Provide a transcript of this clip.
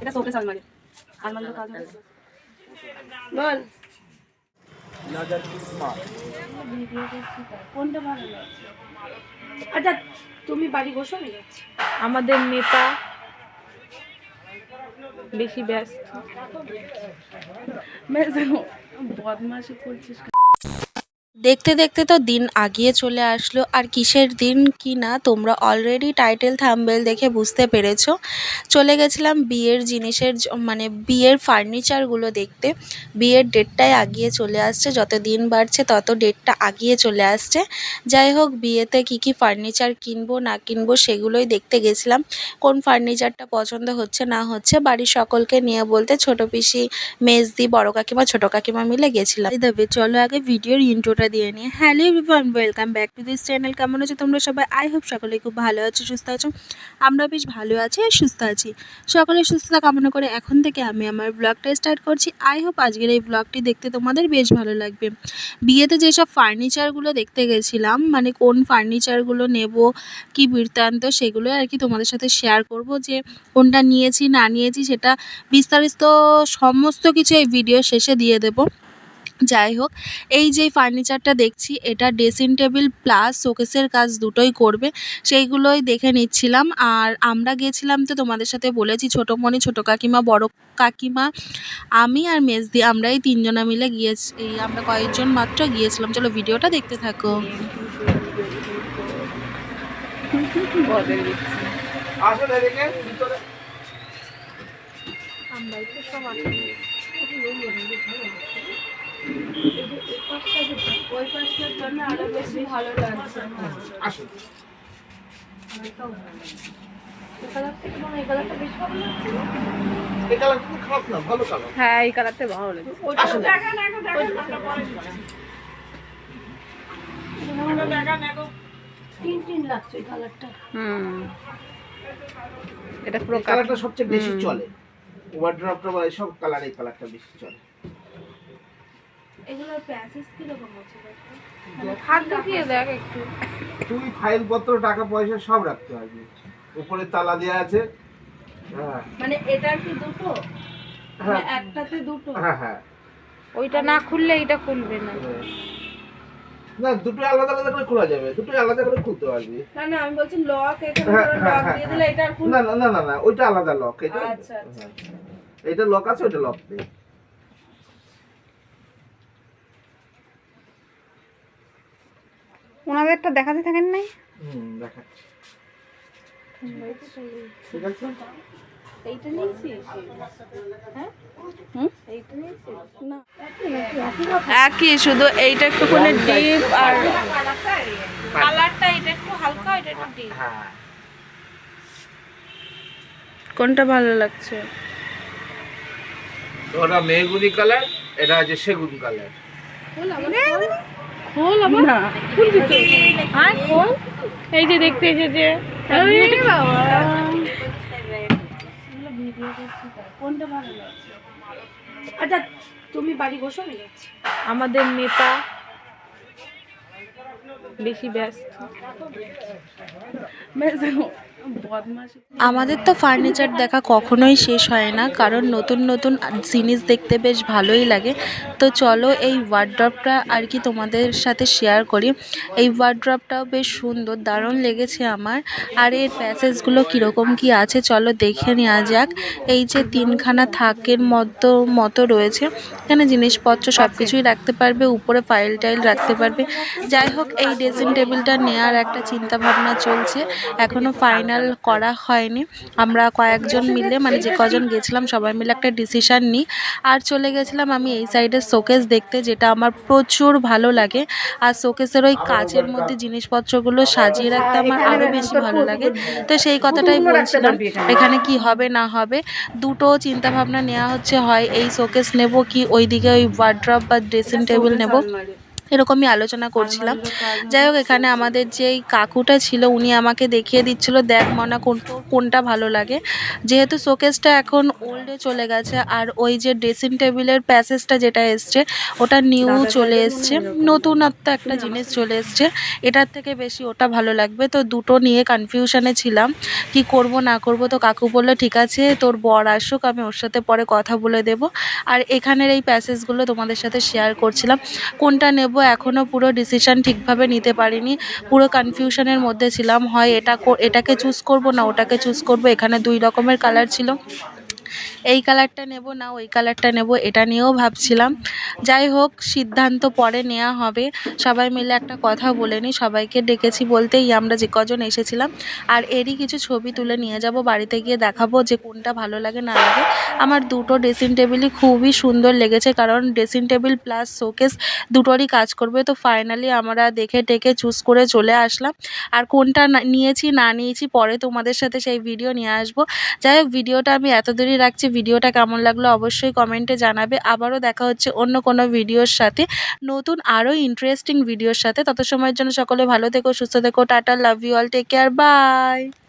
এটা শোকেস আলমারি আলমারির কাজ বল কোনটা ভালো লাগছে? আচ্ছা তুমি বাড়ি বসো, আমি যাচ্ছি। আমাদের নেতা বেশি ব্যস্ত, বদমাশি করছিস। দেখতে দেখতে তো দিন আগিয়ে চলে আসলো, আর কিসের দিন কি না তোমরা অলরেডি টাইটেল থাম্বনেল দেখে বুঝতে পেরেছো। চলে গেছিলাম বিয়ের জিনিসের মানে বিয়ের ফার্নিচারগুলো দেখতে। বিয়ের ডেটটাই আগিয়ে চলে আসছে, যত দিন বাড়ছে তত ডেটটা আগিয়ে চলে আসছে। যাই হোক, বিয়েতে কি কি ফার্নিচার কিনবো না কিনবো সেগুলোই দেখতে গেছিলাম। কোন ফার্নিচারটা পছন্দ হচ্ছে না হচ্ছে বাড়ির সকলকে নিয়ে বলতে ছোট পিসি, মেজদি, বড় কাকিমা, ছোট কাকিমা মিলে গেছিলাম। দেবে চলো আগে ভিডিওর ইন্ট্রোটা দিয়ে নিয়ে। Hello everyone, welcome back to this channel. কেমন আছো তোমরা সবাই? আই হোপ সকলে খুব ভালো আছো, সুস্থ আছো। আমরা বেশ ভালো আছি আর সুস্থ আছি। সকলের সুস্থতা কামনা করে এখন থেকে আমি আমার ব্লগটা স্টার্ট করছি। আই হোপ আজকের এই ব্লগটি দেখতে তোমাদের বেশ ভালো লাগবে। বিয়েতে যেসব ফার্নিচারগুলো দেখতে গেছিলাম, মানে কোন ফার্নিচারগুলো নেব, কি বৃত্তান্ত, সেগুলো আর কি তোমাদের সাথে শেয়ার করব। যে কোনটা নিয়েছি না নিয়েছি সেটা বিস্তারিত সমস্ত কিছু এই ভিডিও শেষে দিয়ে দেব। যাই হোক, এই যে ফার্নিচারটা দেখছি এটা ড্রেসিং টেবিল প্লাস শোকেসের কাজ দুটোই করবে, সেইগুলোই দেখে নিচ্ছিলাম। আর আমরা গিয়েছিলাম তো তোমাদের সাথে বলেছি, ছোটো মনি, ছোটো কাকিমা, বড় কাকিমা, আমি আর মেজদি, আমরা এই তিনজনা মিলে গিয়েছি। আমরা কয়েকজন মাত্র গিয়েছিলাম। চলো ভিডিওটা দেখতে থাকো। আমরাই তো সব আছি। ওই পাশটার জন্য আরো বেশি ভালো লাগছে। হ্যাঁ, এই কালারটা ভালো লাগে। তিন লাগছে এই কালারটা। এটা পুরো কালারটা সবচেয়ে বেশি চলে। ওয়ার্ড্রপটা বা সব কালার এই কালারটা বেশি চলে। এগুলোর প্রাইস কি রকম আছে? হাত ঢুকিয়ে দেখ একটু। তুই ফাইলপত্র, টাকা পয়সা সব রাখতে পারবি। উপরে তালা দেওয়া আছে। হ্যাঁ, মানে এটার কি দুটো? হ্যাঁ, একটাতে দুটো? হ্যাঁ হ্যাঁ। ওইটা না খুললে এটা খুলবে না। না, দুটো আলাদা আলাদা করে খোলা যাবে, দুটো আলাদা করে খুলতে পারবি। না না, আমি বলছি লক, এখানে হ্যাঁ, লক হ্যাঁ, দিয়ে দিলে এটা আর খুলবে না না না না না, ওইটা আলাদা লক। এটা আচ্ছা আচ্ছা। এটা লক আছে, ওইটা লক নেই। ওনাদেরটা দেখাতে থাকেন নাই? দেখাচ্ছি। ঠিক আছে। এইটা নিয়েছিস? হ্যাঁ, এইটা নিয়েছিস? না, একই, শুধু এইটা একটুখানি ডিপ আর কালারটা এটা একটু হালকা, এটা একটু ডিপ। হ্যাঁ, কোনটা ভালো লাগছে? ওটা মেহগুনি কালার, এটা আছে সেগুন কালার। খোল আবার না, খুলবি তো? হ্যাঁ খোল। এই যে দেখতে এসেছে। বাবা, কোনটা ভালো লাগছে? আচ্ছা তুমি বাড়ি বসো, আমি যাচ্ছি। আমাদের নেতা বেশি ব্যস্ত। বদমাশি। আমাদের তো ফার্নিচার দেখা কখনোই শেষ হয় না, কারণ নতুন নতুন জিনিস দেখতে বেশ ভালোই লাগে। তো চলো এই ওয়ার্ড্রপটা আর কি তোমাদের সাথে শেয়ার করি। এই ওয়ার্ড্রপটাও বেশ সুন্দর, দারুণ লেগেছে আমার। আর এর প্যাসেজগুলো কীরকম কি আছে চলো দেখে নেওয়া যাক। এই যে তিনখানা থাকের মতো রয়েছে, এখানে জিনিসপত্র সব কিছুই রাখতে পারবে, উপরে ফাইল টাইল রাখতে পারবে। যাই হোক, এই ড্রেসিং টেবিলটা নেওয়ার একটা চিন্তা ভাবনা চলছে, এখনও ফাইনাল করা হয়নি। আমরা কয়েকজন মিলে, মানে যে কজন গেছিলাম সবাই মিলে একটা ডিসিশন নিই। আর চলে গেছিলাম আমি এই সাইডে শোকেস দেখতে, যেটা আমার প্রচুর ভালো লাগে। আর শোকেসের ওই কাচের মধ্যে জিনিসপত্রগুলো সাজিয়ে রাখতে আমার আরও বেশি ভালো লাগে। তো সেই কথাটাই বলছিলাম, এখানে কি হবে না হবে দুটো চিন্তা ভাবনা নেওয়া হচ্ছে, হয় এই শোকেস নেব কি ওইদিকে ওই ওয়ার্ড্রপ বা ড্রেসিং টেবিল নেব। এরকমই আলোচনা করছিলাম। যাই হোক, এখানে আমাদের যেই কাকুটা ছিল উনি আমাকে দেখিয়ে দিচ্ছিল, দেখ মনা তোর কোনটা ভালো লাগে। যেহেতু শোকেসটা এখন ওল্ডে চলে গেছে, আর ওই যে ড্রেসিং টেবিলের প্যাসেজটা যেটা এসছে ওটা নিউ চলে এসছে, নতুনত্ব একটা জিনিস চলে এসছে, এটার থেকে বেশি ওটা ভালো লাগবে। তো দুটো নিয়ে কনফিউশনে ছিলাম কি করব না করব। তো কাকু বললো ঠিক আছে তোর বর আসুক, আমি ওর সাথে পরে কথা বলে দেব। আর এখানের এই প্যাসেজগুলো তোমাদের সাথে শেয়ার করছিলাম। কোনটা নেব এখনও পুরো ডিসিশন ঠিকভাবে নিতে পারিনি, পুরো কনফিউশনের মধ্যে ছিলাম, হয় এটাকে চুজ করব না ওটাকে চুজ করব। এখানে 2 রকমের কালার ছিল, এই কালারটা নেব না ওই কালারটা নেব, এটা নিয়েও ভাবছিলাম। যাই হোক, সিদ্ধান্ত পরে নেওয়া হবে। সবাই মিলে একটা কথা বলে নিই, সবাইকে ডেকেছি বলতেই আমরা যে কজন এসেছিলাম। আর এরই কিছু ছবি তুলে নিয়ে যাব, বাড়িতে গিয়ে দেখাবো যে কোনটা ভালো লাগে না লাগে। আমার দুটো ড্রেসিং টেবিলই খুবই সুন্দর লেগেছে, কারণ ড্রেসিং টেবিল প্লাস শোকেস দুটোরই কাজ করবে। তো ফাইনালি আমরা দেখে টেকে চুজ করে চলে আসলাম। আর কোনটা নিয়েছি না নিয়েছি পরে তোমাদের সাথে সেই ভিডিও নিয়ে আসবো। যাই হোক, ভিডিওটা আমি এত দূরই রাখছি। ভিডিওটা কেমন লাগলো অবশ্যই কমেন্টে জানাবে। আবারও দেখা হচ্ছে অন্য কোনো ভিডিওর সাথে, নতুন আরও ইন্টারেস্টিং ভিডিওর সাথে। তত সময়ের জন্য সকলে ভালো থেকো, সুস্থ থেকো, tata, love you all, take care, by.